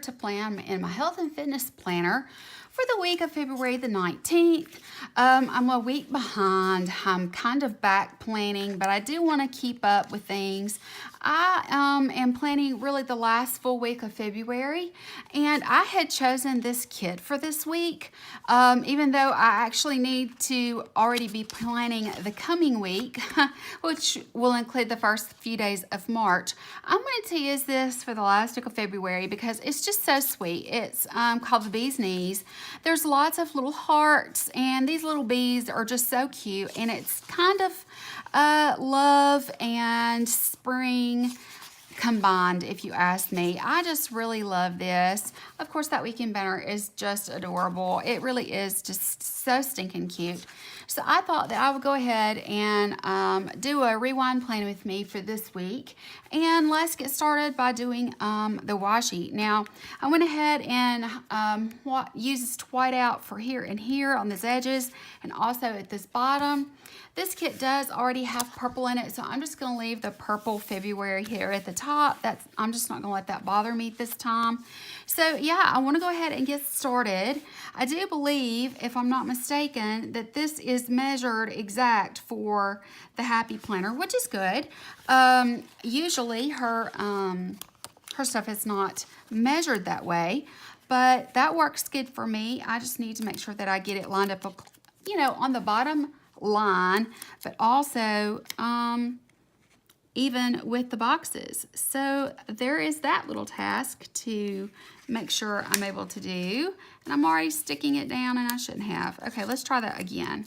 To plan in my health and fitness planner for the week of February the 19th. I'm a week behind. I'm kind of back planning, but I do want to keep up with things. I am planning really the last full week of February, and I had chosen this kit for this week, even though I actually need to already be planning the coming week, which will include the first few days of March. I'm going to use this for the last week of February because it's just so sweet. It's called the Bee's Knees. There's lots of little hearts, and these little bees are just so cute, and it's kind of love and spring combined, if you ask me. I just really love this. Of course, that weekend banner is just adorable. It really is just so stinking cute. So I thought that I would go ahead and do a rewind plan with me for this week. And let's get started by doing the washi. Now, I went ahead and used this whiteout for here and here on these edges, and also at this bottom. This kit does already have purple in it, so I'm just going to leave the purple February here at the top. I'm just not going to let that bother me this time. So yeah, I want to go ahead and get started. I do believe, if I'm not mistaken, that this is measured exact for the Happy Planner, which is good. Usually her stuff is not measured that way, but that works good for me. I just need to make sure that I get it lined up, on the bottom line, but also even with the boxes. So there is that little task to make sure I'm able to do, and I'm already sticking it down, and I shouldn't have. Okay, let's try that again.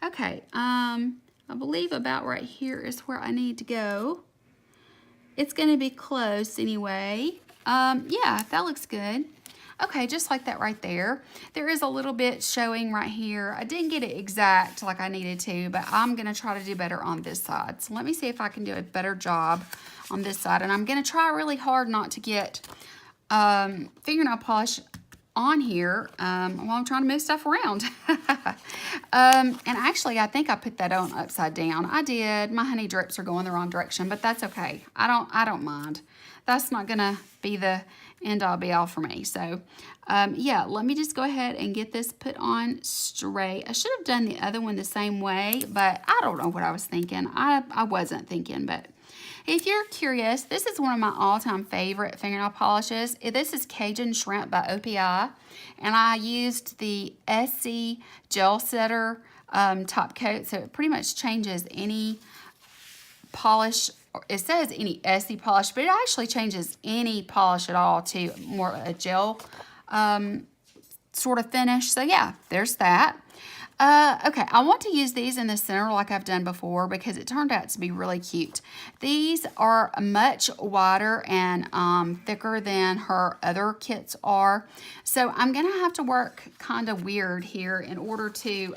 Okay, I believe about right here is where I need to go. It's going to be close anyway. Yeah, that looks good. Okay, just like that right there. There is a little bit showing right here. I didn't get it exact like I needed to, but I'm going to try to do better on this side. So let me see if I can do a better job on this side. And I'm going to try really hard not to get fingernail polish on here while I'm trying to move stuff around. And actually, I think I put that on upside down. I did. My honey drips are going the wrong direction, but that's okay. I don't mind. That's not going to be the end-all be-all for me. So, yeah, let me just go ahead and get this put on straight. I should have done the other one the same way, but I don't know what I was thinking. I wasn't thinking, but if you're curious, this is one of my all-time favorite fingernail polishes. This is Cajun Shrimp by OPI, and I used the SC Gel Setter top coat, so it pretty much changes any polish. It says any SC polish, but it actually changes any polish at all to more a gel sort of finish. So yeah, there's that. Okay, I want to use these in the center like I've done before because it turned out to be really cute. These are much wider and thicker than her other kits are. So I'm going to have to work kind of weird here in order to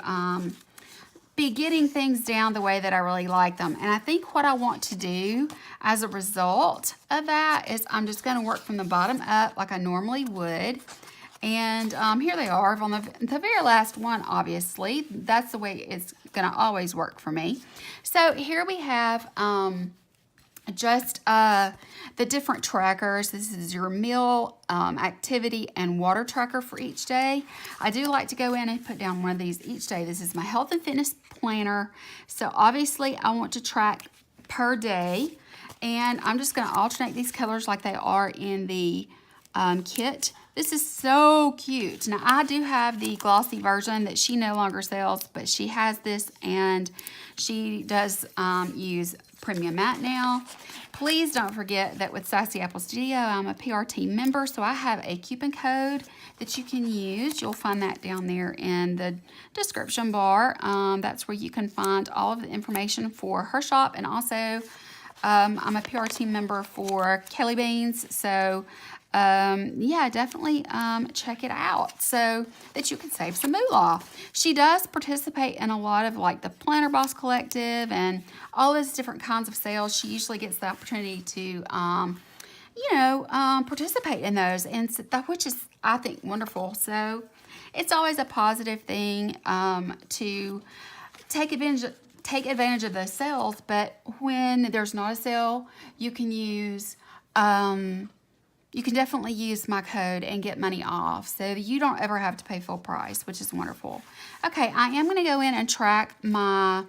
be getting things down the way that I really like them. And I think what I want to do as a result of that is I'm just going to work from the bottom up like I normally would. And here they are on the very last one, obviously. That's the way it's going to always work for me. So here we have just the different trackers. This is your meal, activity, and water tracker for each day. I do like to go in and put down one of these each day. This is my health and fitness planner. So obviously I want to track per day, and I'm just going to alternate these colors like they are in the kit. This is so cute. Now I do have the glossy version that she no longer sells, but she has this, and she does use premium matte now. Please don't forget that with Sassy Apple Studio, I'm a PRT member, so I have a coupon code that you can use. You'll find that down there in the description bar. That's where you can find all of the information for her shop, and also I'm a PR team member for Kelly Beans, so yeah, definitely check it out so that you can save some moolah. She does participate in a lot of like the Planner Boss Collective and all those different kinds of sales. She usually gets the opportunity to participate in those, and so which is, I think, wonderful. So it's always a positive thing to take advantage of those sales. But when there's not a sale, you can definitely use my code and get money off, so you don't ever have to pay full price, which is wonderful. Okay, I am going to go in and track my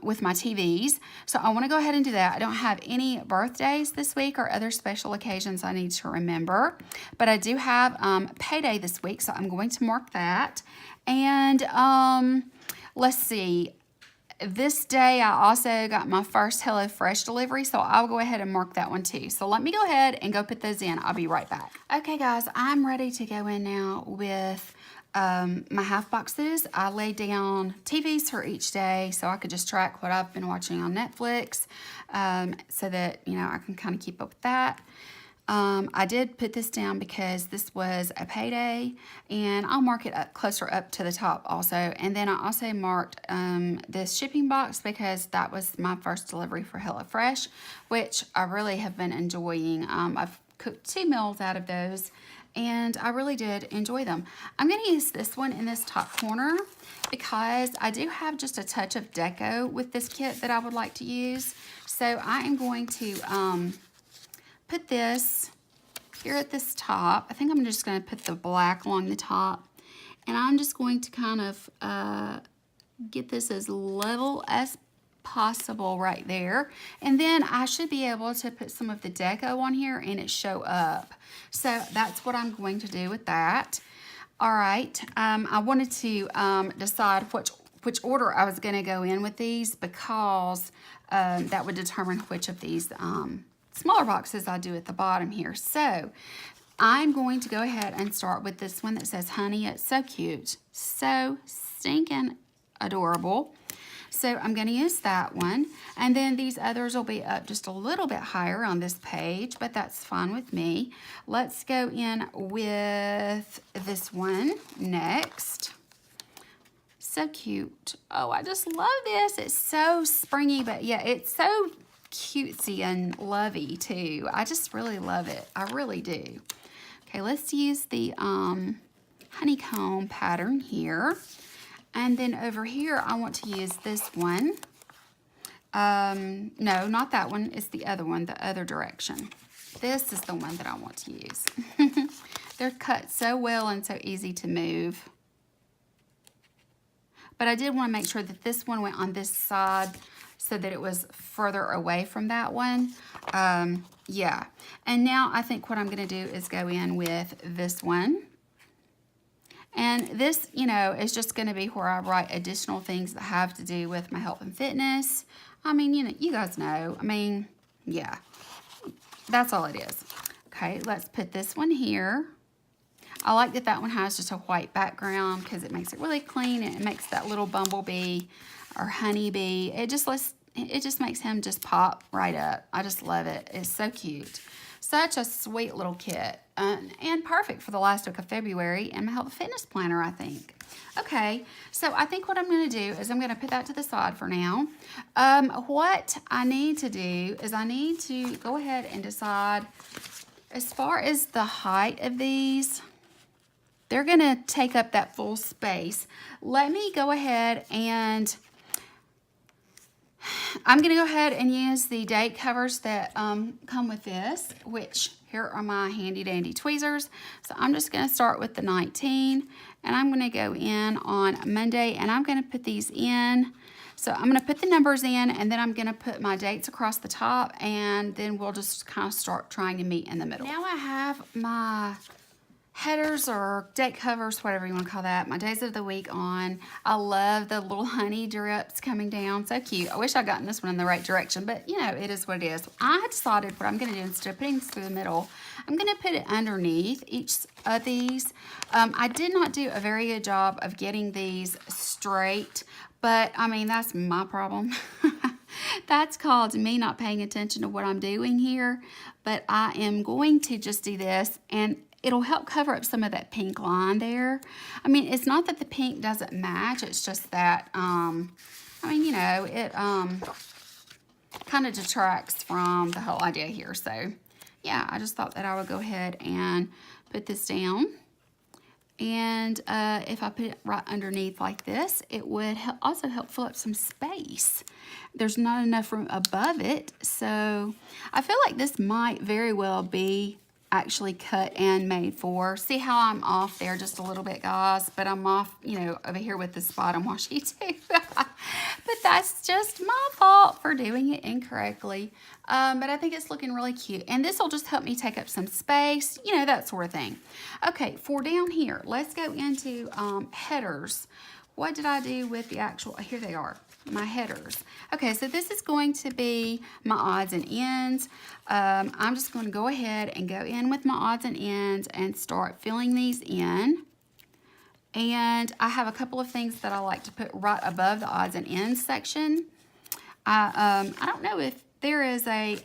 with my TVs, so I want to go ahead and do that. I don't have any birthdays this week or other special occasions I need to remember, but I do have payday this week, so I'm going to mark that. And let's see. This day, I also got my first HelloFresh delivery, so I'll go ahead and mark that one too. So let me go ahead and go put those in. I'll be right back. Okay, guys, I'm ready to go in now with my half boxes. I laid down TVs for each day so I could just track what I've been watching on Netflix so that, I can kind of keep up with that. I did put this down because this was a payday, and I'll mark it up closer up to the top also. And then I also marked this shipping box because that was my first delivery for HelloFresh, which I really have been enjoying. I've cooked 2 meals out of those, and I really did enjoy them. I'm going to use this one in this top corner because I do have just a touch of deco with this kit that I would like to use. So I am going to put this here at this top. I think I'm just going to put the black along the top, and I'm just going to kind of get this as level as possible right there, and then I should be able to put some of the deco on here and it show up. So that's what I'm going to do with that. All right, I wanted to decide which order I was going to go in with these because that would determine which of these smaller boxes I do at the bottom here. So I'm going to go ahead and start with this one that says honey. It's so cute, so stinking adorable. So I'm going to use that one, and then these others will be up just a little bit higher on this page, but that's fine with me. Let's go in with this one next. So cute. Oh, I just love this. It's so springy, but yeah, it's so cutesy and lovey too. I just really love it. I really do. Okay, let's use the honeycomb pattern here. And then over here, I want to use this one. No, not that one. It's the other one, the other direction. This is the one that I want to use. They're cut so well and so easy to move. But I did want to make sure that this one went on this side so that it was further away from that one. Yeah. And now I think what I'm going to do is go in with this one. And this, is just going to be where I write additional things that have to do with my health and fitness. I mean, you guys know. I mean, yeah. That's all it is. Okay, let's put this one here. I like that that one has just a white background because it makes it really clean, and it makes that little bumblebee or honeybee. It just makes him just pop right up. I just love it. It's so cute. Such a sweet little kit, and perfect for the last week of February and my health and fitness planner, I think. Okay, so I think what I'm going to do is I'm going to put that to the side for now. What I need to do is I need to go ahead and decide as far as the height of these. They're going to take up that full space. Let me go ahead and I'm going to go ahead and use the date covers that come with this, which here are my handy dandy tweezers. So I'm just going to start with the 19, and I'm going to go in on Monday, and I'm going to put these in. So I'm going to put the numbers in, and then I'm going to put my dates across the top, and then we'll just kind of start trying to meet in the middle. Now I have my headers or date covers, whatever you want to call that, my days of the week on. I love the little honey drips coming down. So cute. I wish I'd gotten this one in the right direction, but it is what it is. I decided what I'm going to do, instead of putting this through the middle, I'm going to put it underneath each of these. I did not do a very good job of getting these straight, but I mean, that's my problem. That's called me not paying attention to what I'm doing here. But I am going to just do this, and it'll help cover up some of that pink line there. I mean, it's not that the pink doesn't match, it's just that, I mean, you know, it kind of detracts from the whole idea here. So, yeah, I just thought that I would go ahead and put this down. And if I put it right underneath like this, it would also help fill up some space. There's not enough room above it, so I feel like this might very well be actually cut and made for. See how I'm off there just a little bit, guys, but I'm off, you know, over here with this bottom washi too. But that's just my fault for doing it incorrectly. But I think it's looking really cute, and this will just help me take up some space, you know, that sort of thing. Okay, for down here, let's go into headers. What did I do with the actual, here they are, my headers. Okay, so this is going to be my odds and ends. I'm just going to go ahead and go in with my odds and ends and start filling these in. And I have a couple of things that I like to put right above the odds and ends section. I don't know if there is a,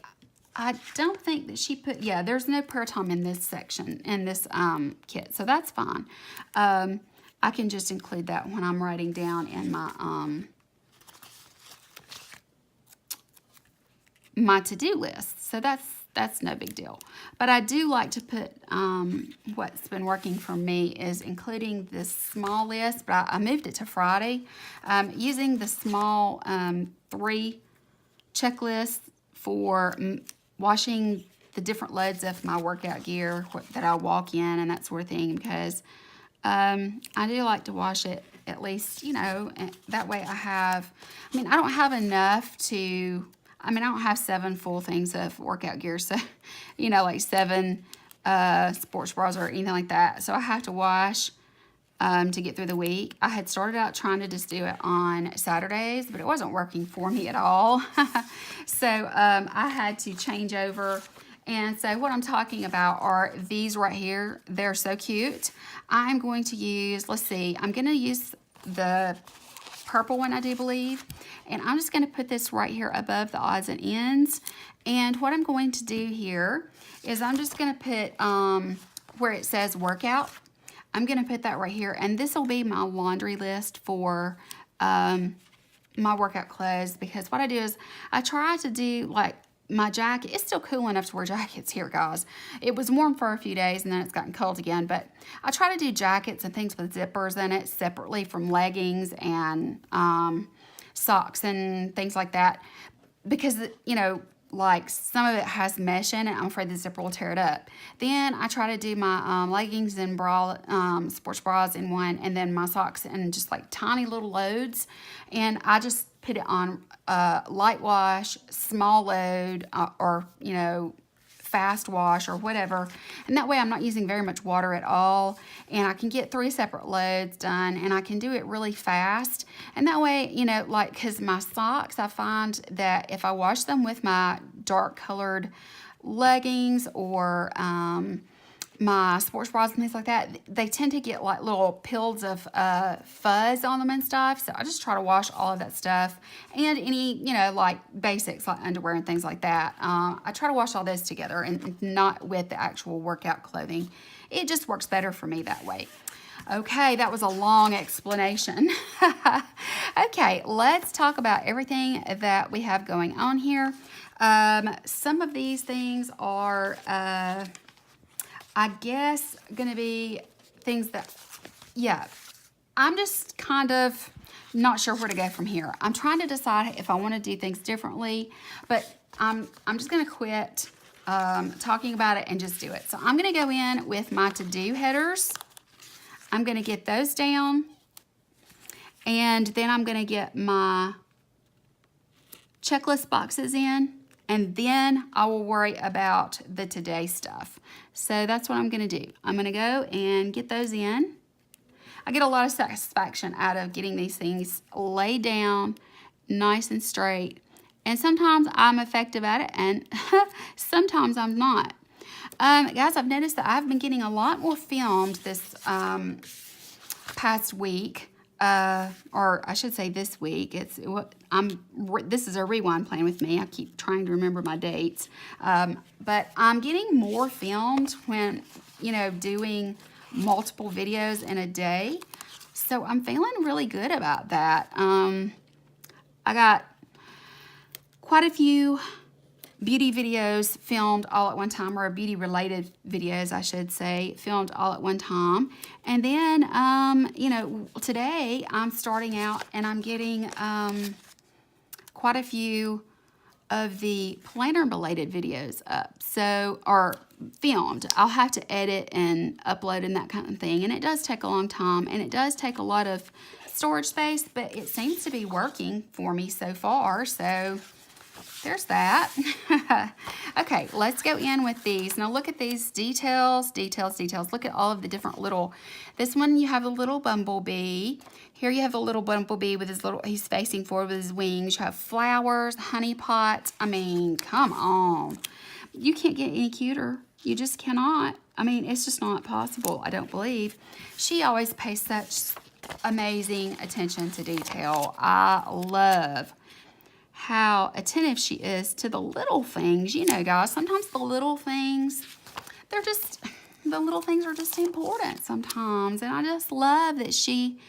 I don't think that she put, yeah, there's no prayer time in this section, in this kit, so that's fine. I can just include that when I'm writing down in my my to-do list. So that's no big deal. But I do like to put, what's been working for me is including this small list, but I moved it to Friday, using the small 3 checklists for washing the different loads of my workout gear that I walk in and that sort of thing, because I do like to wash it at least, you know, that way I have, I mean, I don't have enough to, I mean, I don't have 7 full things of workout gear, so, you know, like 7 sports bras or anything like that. So I have to wash to get through the week. I had started out trying to just do it on Saturdays, but it wasn't working for me at all. So I had to change over. And so what I'm talking about are these right here. They're so cute. I'm going to use, let's see, I'm going to use the purple one, I do believe. And I'm just going to put this right here above the odds and ends. And what I'm going to do here is I'm just going to put where it says workout. I'm going to put that right here. And this will be my laundry list for my workout clothes. Because what I do is I try to do like my jacket. It's still cool enough to wear jackets here, guys. It was warm for a few days and then it's gotten cold again. But I try to do jackets and things with zippers in it separately from leggings and socks and things like that, because, you know, like some of it has mesh in it. I'm afraid the zipper will tear it up. Then I try to do my leggings and bra, sports bras in one, and then my socks in just like tiny little loads. And I just put it on light wash, small load, or, you know, fast wash or whatever. And that way I'm not using very much water at all. And I can get 3 separate loads done, and I can do it really fast. And that way, you know, like, because my socks, I find that if I wash them with my dark colored leggings or my sports bras and things like that, they tend to get like little pills of fuzz on them and stuff. So I just try to wash all of that stuff, and any, you know, like basics like underwear and things like that. I try to wash all those together and not with the actual workout clothing. It just works better for me that way. Okay, that was a long explanation. Okay, let's talk about everything that we have going on here. Some of these things are I guess going to be things that, yeah, I'm just kind of not sure where to go from here. I'm trying to decide if I want to do things differently, but I'm just going to quit talking about it and just do it. So I'm going to go in with my to-do headers. I'm going to get those down, and then I'm going to get my checklist boxes in, and then I will worry about the today stuff. So that's what I'm going to do. I'm going to go and get those in. I get a lot of satisfaction out of getting these things laid down nice and straight. And sometimes I'm effective at it, and sometimes I'm not. Guys, I've noticed that I've been getting a lot more filmed this past week. or I should say this week. This is a rewind plan with me. I keep trying to remember my dates. But I'm getting more filmed when, doing multiple videos in a day. So I'm feeling really good about that. I got quite a few beauty videos filmed all at one time, or beauty related videos, I should say, filmed all at one time. And then, today I'm starting out and I'm getting quite a few of the planner related videos up. So, or filmed. I'll have to edit and upload and that kind of thing. And it does take a long time and it does take a lot of storage space, but it seems to be working for me so far. So there's that. Okay, let's go in with these. Now look at these details. Look at all of the different little, this one you have a little bumblebee. Here you have a little bumblebee with his he's facing forward with his wings. You have flowers, honey pots. I mean, come on. You can't get any cuter. You just cannot. I mean, it's just not possible, I don't believe. She always pays such amazing attention to detail. I love how attentive she is to the little things. Guys, sometimes the little things are just important sometimes. And I just love that she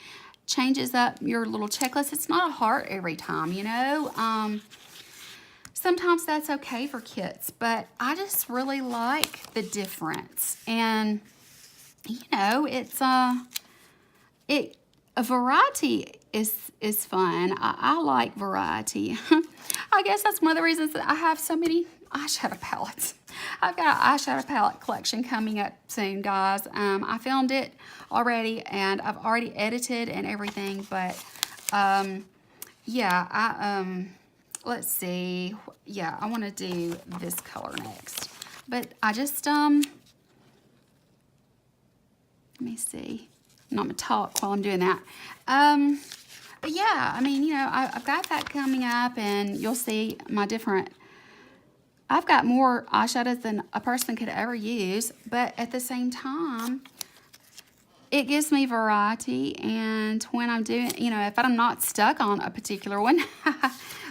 changes up your little checklist. It's not a heart every time, Sometimes that's okay for kits, but I just really like the difference. And, it's, a variety is fun. I like variety. I guess that's one of the reasons that I have so many eyeshadow palettes. I've got an eyeshadow palette collection coming up soon, guys. I filmed it already and I've already edited and everything, but let's see. Yeah, I want to do this color next. But I just let me see. I'm not going to talk while I'm doing that. But yeah, I mean, I've got that coming up and you'll see my I've got more eyeshadows than a person could ever use, but at the same time, it gives me variety. And when I'm doing, if I'm not stuck on a particular one,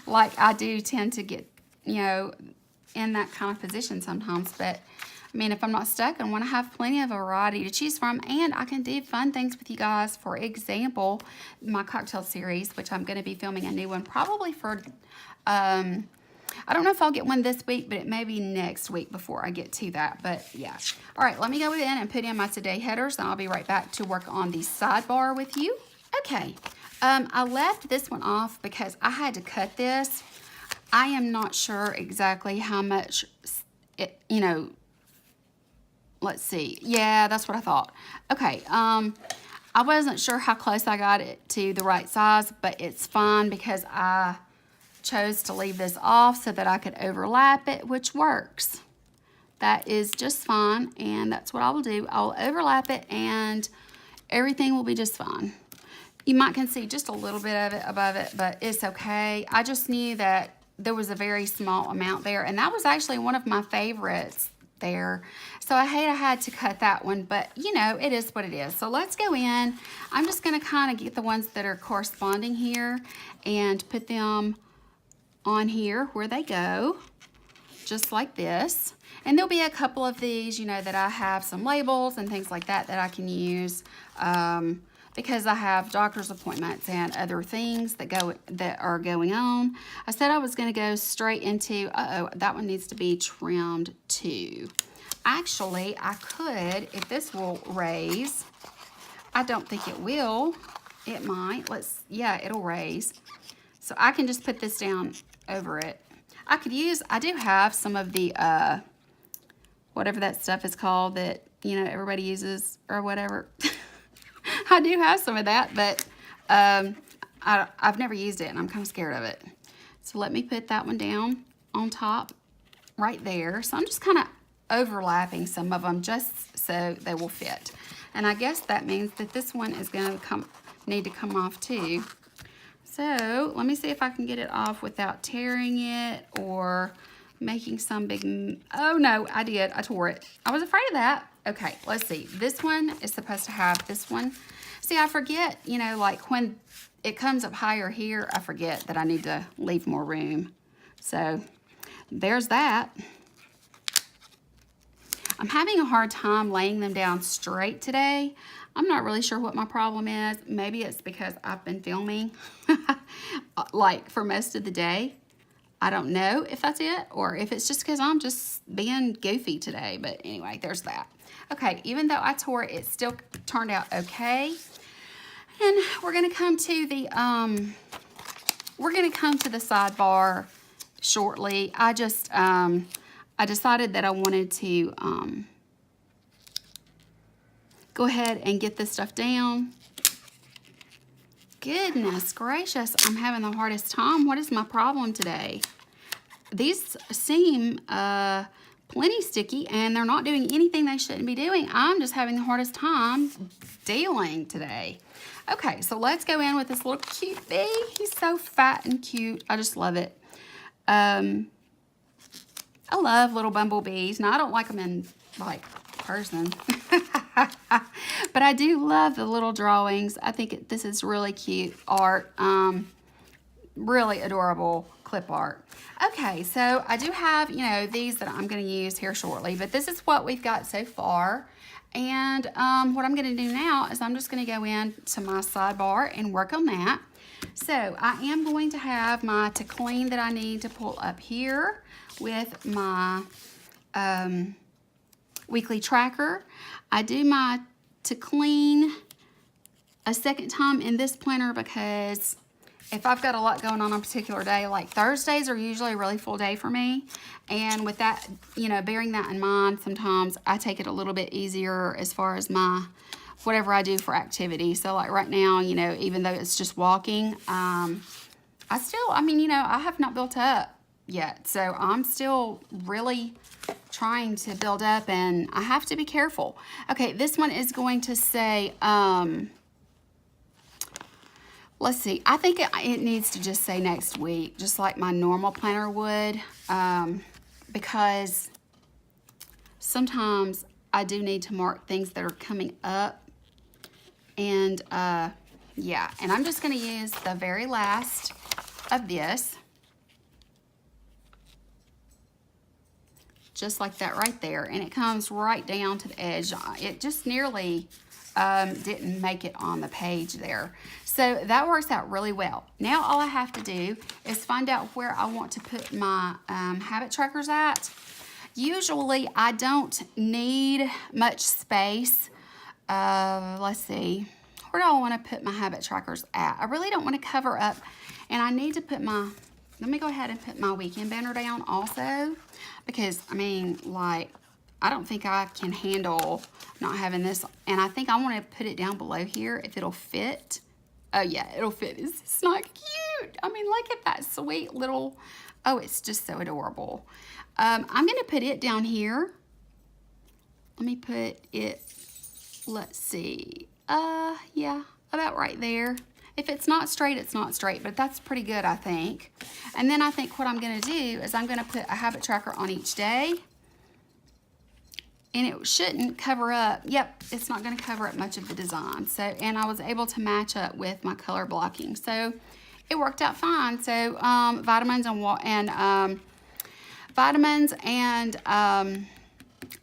like I do tend to get, in that kind of position sometimes, but I mean, if I'm not stuck and want to have plenty of variety to choose from, and I can do fun things with you guys. For example, my cocktail series, which I'm going to be filming a new one probably for, I don't know if I'll get one this week, but it may be next week before I get to that. But yeah. All right, let me go in and put in my today headers, and I'll be right back to work on the sidebar with you. Okay, I left this one off because I had to cut this. I am not sure exactly how much, let's see. Yeah, that's what I thought. Okay, I wasn't sure how close I got it to the right size, but it's fine because I chose to leave this off so that I could overlap it, which works. That is just fine, and that's what I will do. I'll overlap it, and everything will be just fine. You might can see just a little bit of it above it, but it's okay. I just knew that there was a very small amount there, and that was actually one of my favorites there. So I had to cut that one, but it is what it is. So let's go in. I'm just going to kind of get the ones that are corresponding here and put them on here where they go, just like this. And there'll be a couple of these, that I have some labels and things like that I can use because I have doctor's appointments and other things that are going on. I said I was going to go straight into, that one needs to be trimmed too. Actually, I could, if this will raise. I don't think it will. It might. It'll raise. So I can just put this down over it. I do have some of the, whatever that stuff is called that, everybody uses or whatever. I do have some of that, but I've never used it and I'm kind of scared of it. So let me put that one down on top right there. So I'm just kind of overlapping some of them just so they will fit. And I guess that means that this one is going to need to come off too. So let me see if I can get it off without tearing it or making some big, oh no, I did, I tore it. I was afraid of that. Okay, let's see. This one is supposed to have this one. See, I forget, you know, like when it comes up higher here, I forget that I need to leave more room. So there's that. I'm having a hard time laying them down straight today. I'm not really sure what my problem is. Maybe it's because I've been filming like for most of the day. I don't know if that's it or if it's just because I'm just being goofy today. But anyway, there's that. Okay, even though I tore it, it still turned out okay. And we're gonna come to the sidebar shortly. I just I decided that I wanted to go ahead and get this stuff down. Goodness gracious, I'm having the hardest time. What is my problem today? These seem plenty sticky and they're not doing anything they shouldn't be doing. I'm just having the hardest time dealing today. Okay, so let's go in with this little cute bee. He's so fat and cute. I just love it. I love little bumblebees. Now, I don't like them in, like, person. But I do love the little drawings. I think this is really cute art. Really adorable clip art. Okay, so I do have, you know, these that I'm going to use here shortly. But this is what we've got so far. And what I'm going to do now is I'm just going to go into my sidebar and work on that. So I am going to have my to clean that I need to pull up here with my weekly tracker. I do my to clean a second time in this planner because if I've got a lot going on a particular day, like Thursdays are usually a really full day for me. And with that, you know, bearing that in mind, sometimes I take it a little bit easier as far as my whatever I do for activity. So like right now, you know, even though it's just walking, I mean, you know, I have not built up yet. So I'm still really trying to build up and I have to be careful. Okay, this one is going to say, let's see, I think it needs to just say next week, just like my normal planner would, because sometimes I do need to mark things that are coming up. And yeah, and I'm just going to use the very last of this. Just like that right there. And it comes right down to the edge. It just nearly didn't make it on the page there. So that works out really well. Now all I have to do is find out where I want to put my habit trackers at. Usually I don't need much space. Let's see, where do I want to put my habit trackers at? I really don't want to cover up, and I need to put my, let me go ahead and put my weekend banner down also, because I mean, like, I don't think I can handle not having this, and I think I want to put it down below here if it'll fit. Oh yeah, it'll fit. It's not cute. I mean, look at that sweet little, oh, it's just so adorable. I'm going to put it down here. Let me put it, let's see, yeah, about right there. If it's not straight, it's not straight, but that's pretty good, I think. And then I think what I'm going to do is I'm going to put a habit tracker on each day. And it shouldn't cover up, yep, it's not going to cover up much of the design. So, and I was able to match up with my color blocking. So it worked out fine. So vitamins and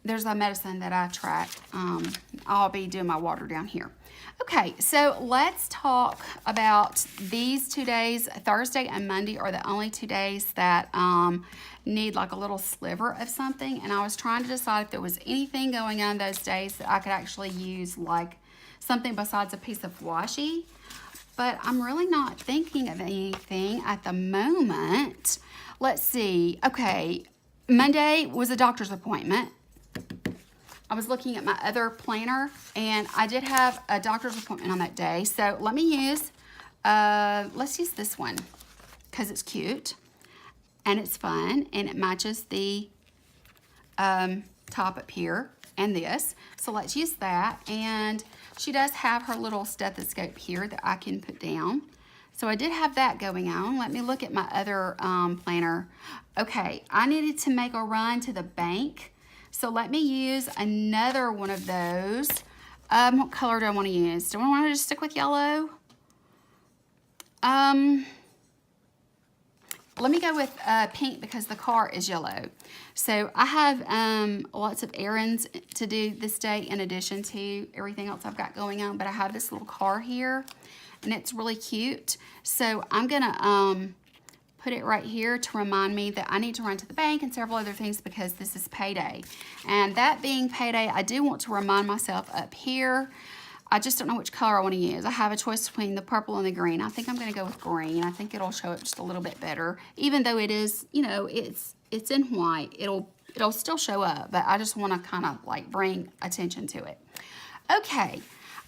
there's a medicine that I track. I'll be doing my water down here. Okay, so let's talk about these 2 days. Thursday and Monday are the only 2 days that need like a little sliver of something. And I was trying to decide if there was anything going on those days that I could actually use like something besides a piece of washi. But I'm really not thinking of anything at the moment. Let's see. Okay, Monday was a doctor's appointment. I was looking at my other planner, and I did have a doctor's appointment on that day. So let me use, let's use this one because it's cute and it's fun and it matches the top up here and this. So let's use that. And she does have her little stethoscope here that I can put down. So I did have that going on. Let me look at my other planner. Okay, I needed to make a run to the bank. So let me use another one of those. What color do I want to use? Do I want to just stick with yellow? Let me go with pink because the car is yellow. So I have lots of errands to do this day in addition to everything else I've got going on. But I have this little car here, and it's really cute. So I'm going to put it right here to remind me that I need to run to the bank and several other things because this is payday. And that being payday, I do want to remind myself up here. I just don't know which color I want to use. I have a choice between the purple and the green. I think I'm going to go with green. I think it'll show it just a little bit better. Even though it is, you know, it's in white, it'll still show up, but I just want to kind of like bring attention to it. Okay,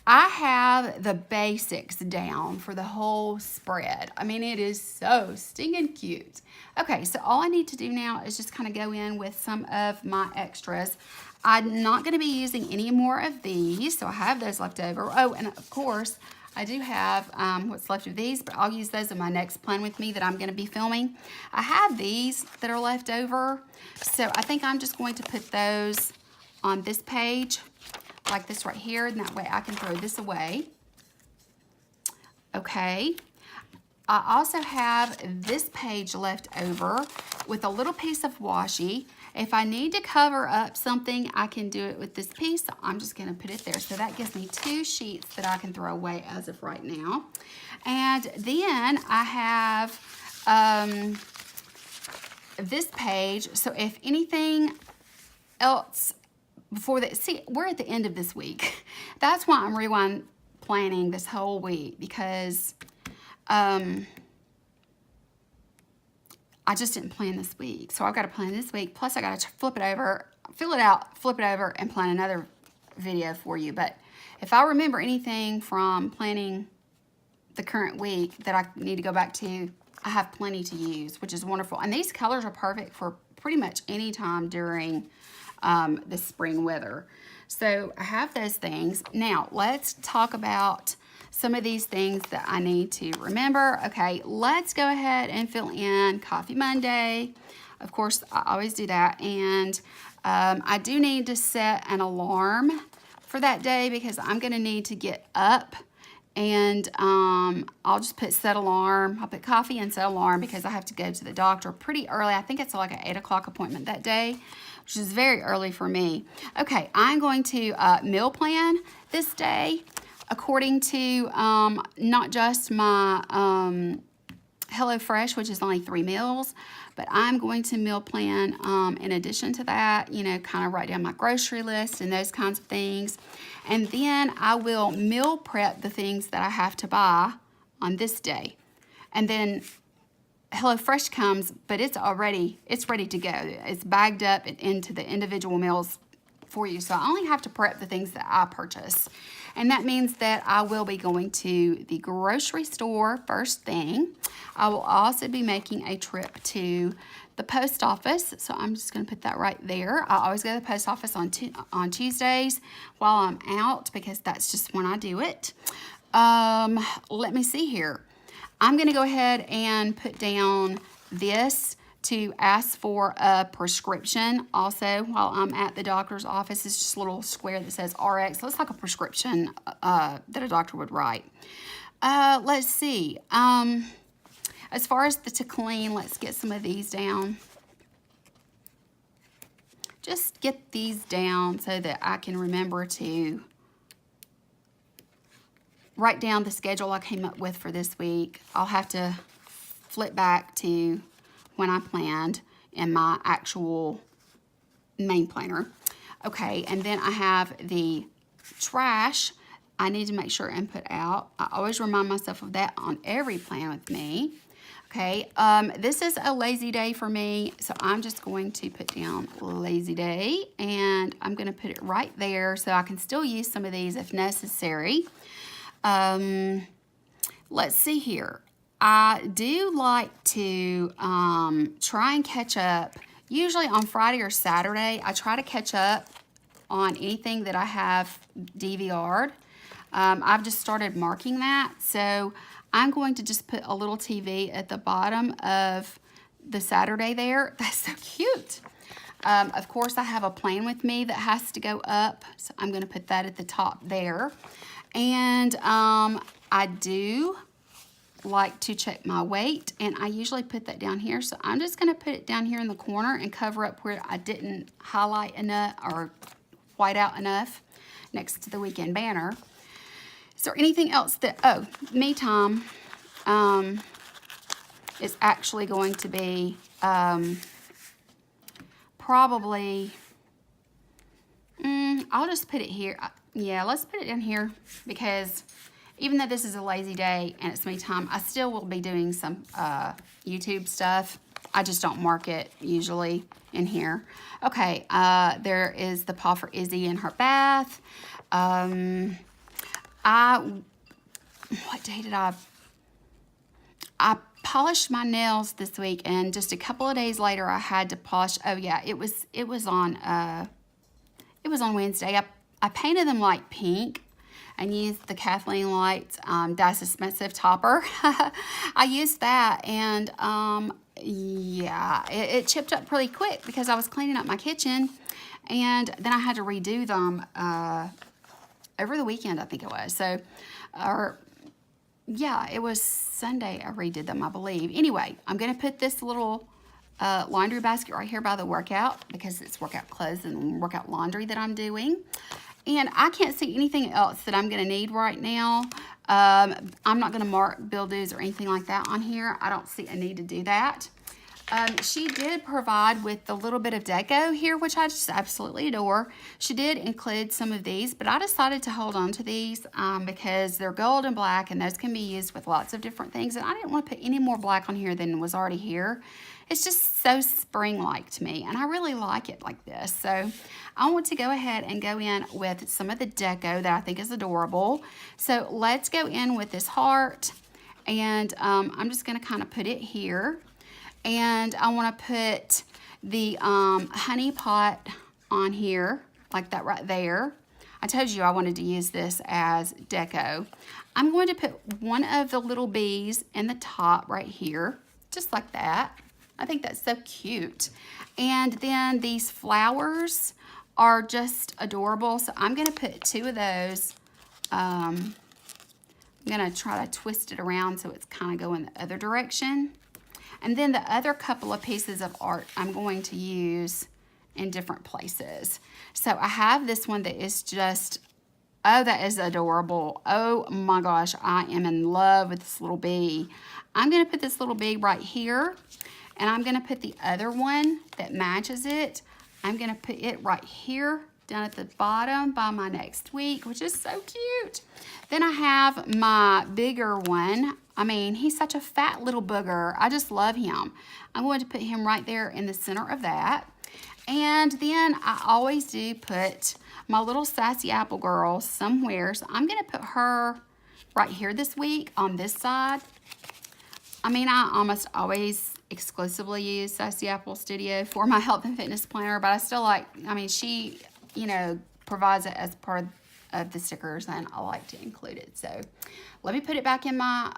I have the basics down for the whole spread. I mean, it is so stinking cute. Okay, so all I need to do now is just kind of go in with some of my extras. I'm not going to be using any more of these, so I have those left over. Oh, and of course, I do have what's left of these, but I'll use those in my next plan with me that I'm going to be filming. I have these that are left over, so I think I'm just going to put those on this page, like this right here, and that way I can throw this away. Okay. I also have this page left over with a little piece of washi. If I need to cover up something, I can do it with this piece. So I'm just going to put it there. So that gives me 2 sheets that I can throw away as of right now. And then I have this page. So if anything else before that, see, we're at the end of this week. That's why I'm rewind planning this whole week, because I just didn't plan this week. So I've got to plan this week. Plus I got to flip it over, fill it out, flip it over, and plan another video for you. But if I remember anything from planning the current week that I need to go back to, I have plenty to use, which is wonderful. And these colors are perfect for pretty much any time during the spring weather. So I have those things. Now let's talk about some of these things that I need to remember. Okay, let's go ahead and fill in Coffee Monday. Of course, I always do that. And I do need to set an alarm for that day because I'm going to need to get up, and I'll just put set alarm. I'll put coffee and set alarm because I have to go to the doctor pretty early. I think it's like an 8 o'clock appointment that day, which is very early for me. Okay, I'm going to meal plan this day according to not just my HelloFresh, which is only 3 meals, but I'm going to meal plan in addition to that, you know, kind of write down my grocery list and those kinds of things. And then I will meal prep the things that I have to buy on this day. And then HelloFresh comes, but it's ready to go. It's bagged up into the individual meals for you. So I only have to prep the things that I purchase. And that means that I will be going to the grocery store first thing. I will also be making a trip to the post office. So I'm just going to put that right there. I always go to the post office on Tuesdays while I'm out because that's just when I do it. Let me see here. I'm going to go ahead and put down this to ask for a prescription. Also, while I'm at the doctor's office, it's just a little square that says RX. Looks like a prescription that a doctor would write. Let's see. As far as the to clean, let's get some of these down. Just get these down so that I can remember to write down the schedule I came up with for this week. I'll have to flip back to when I planned in my actual main planner. Okay, and then I have the trash I need to make sure and put out. I always remind myself of that on every plan with me. Okay, this is a lazy day for me, so I'm just going to put down lazy day, and I'm going to put it right there so I can still use some of these if necessary. Let's see here. I do like to try and catch up. Usually on Friday or Saturday, I try to catch up on anything that I have DVR'd. I've just started marking that, so I'm going to just put a little TV at the bottom of the Saturday there. That's so cute. Of course, I have a plan with me that has to go up, so I'm going to put that at the top there. And I do like to check my weight, and I usually put that down here. So I'm just going to put it down here in the corner and cover up where I didn't highlight enough or white out enough next to the weekend banner. Is there anything else that, oh, me time is actually going to be probably, I'll just put it here. Yeah, let's put it in here, because even though this is a lazy day and it's me time, I still will be doing some YouTube stuff. I just don't mark it usually in here. Okay, there is the paw for Izzy in her bath. What day did I polished my nails this week, and just a couple of days later I had to polish. Oh yeah, it was on Wednesday. I painted them light pink and used the Kathleen Lights Dice Expensive topper. I used that, and yeah, it chipped up pretty quick because I was cleaning up my kitchen, and then I had to redo them over the weekend, I think it was. So, yeah, it was Sunday I redid them, I believe. Anyway, I'm going to put this little laundry basket right here by the workout, because it's workout clothes and workout laundry that I'm doing. And I can't see anything else that I'm going to need right now. I'm not going to mark bill dues or anything like that on here. I don't see a need to do that. She did provide with a little bit of deco here, which I just absolutely adore. She did include some of these, but I decided to hold on to these because they're gold and black, and those can be used with lots of different things. And I didn't want to put any more black on here than was already here. It's just so spring-like to me, and I really like it like this. So I want to go ahead and go in with some of the deco that I think is adorable. So let's go in with this heart, and I'm just going to kind of put it here. And I want to put the honey pot on here, like that right there. I told you I wanted to use this as deco. I'm going to put one of the little bees in the top right here, just like that. I think that's so cute. And then these flowers are just adorable. So I'm going to put two of those. I'm going to try to twist it around so it's kind of going the other direction. And then the other couple of pieces of art I'm going to use in different places. So I have this one that is just, oh, that is adorable. Oh my gosh, I am in love with this little bee. I'm going to put this little bee right here. And I'm going to put the other one that matches it. I'm going to put it right here down at the bottom by my next week, which is so cute. Then I have my bigger one. I mean, he's such a fat little booger. I just love him. I'm going to put him right there in the center of that. And then I always do put my little sassy apple girl somewhere. So I'm going to put her right here this week on this side. I mean, I almost always exclusively use Sassy Apple Studio for my health and fitness planner, but I still like, I mean, she, you know, provides it as part of the stickers, and I like to include it. So let me put it back in my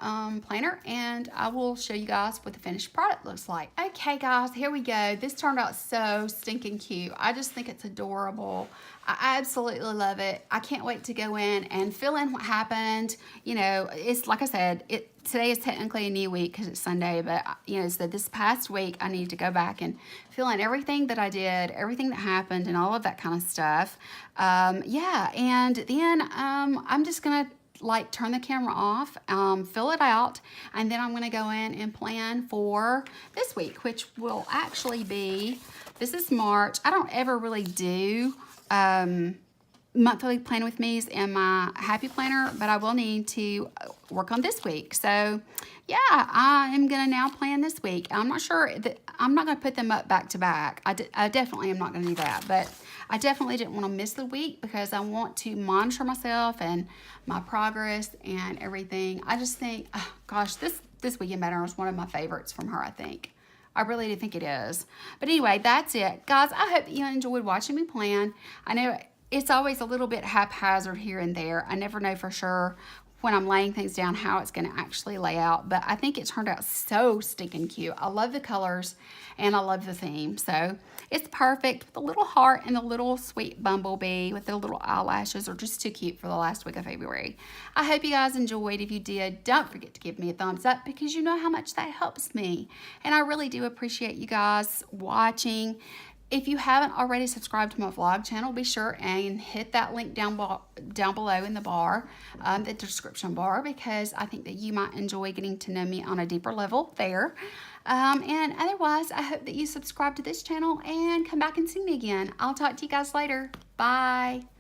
planner, and I will show you guys what the finished product looks like. Okay guys, here we go. This turned out so stinking cute. I just think it's adorable. I absolutely love it. I can't wait to go in and fill in what happened. You know, it's like I said, today is technically a new week because it's Sunday, but you know, so this past week I need to go back and fill in everything that I did, everything that happened, and all of that kind of stuff. Yeah, and then I'm just gonna like turn the camera off, fill it out, and then I'm gonna go in and plan for this week, which will actually be, this is March. I don't ever really do monthly plan with me's in my happy planner, but I will need to work on this week. So yeah, I am gonna now plan this week. I'm not sure that I'm not gonna put them up back to back. I definitely am not gonna do that, but I definitely didn't want to miss the week because I want to monitor myself and my progress and everything. I just think, oh gosh, this weekend banner is one of my favorites from her, I think. I really do think it is. But anyway, that's it. Guys, I hope that you enjoyed watching me plan. I know it's always a little bit haphazard here and there. I never know for sure when I'm laying things down how it's going to actually lay out. But I think it turned out so stinking cute. I love the colors and I love the theme. So it's perfect. The little heart and the little sweet bumblebee with the little eyelashes are just too cute for the last week of February. I hope you guys enjoyed. If you did, don't forget to give me a thumbs up because you know how much that helps me. And I really do appreciate you guys watching. If you haven't already subscribed to my vlog channel, be sure and hit that link down below in the bar, the description bar, because I think that you might enjoy getting to know me on a deeper level there. And otherwise, I hope that you subscribe to this channel and come back and see me again. I'll talk to you guys later. Bye.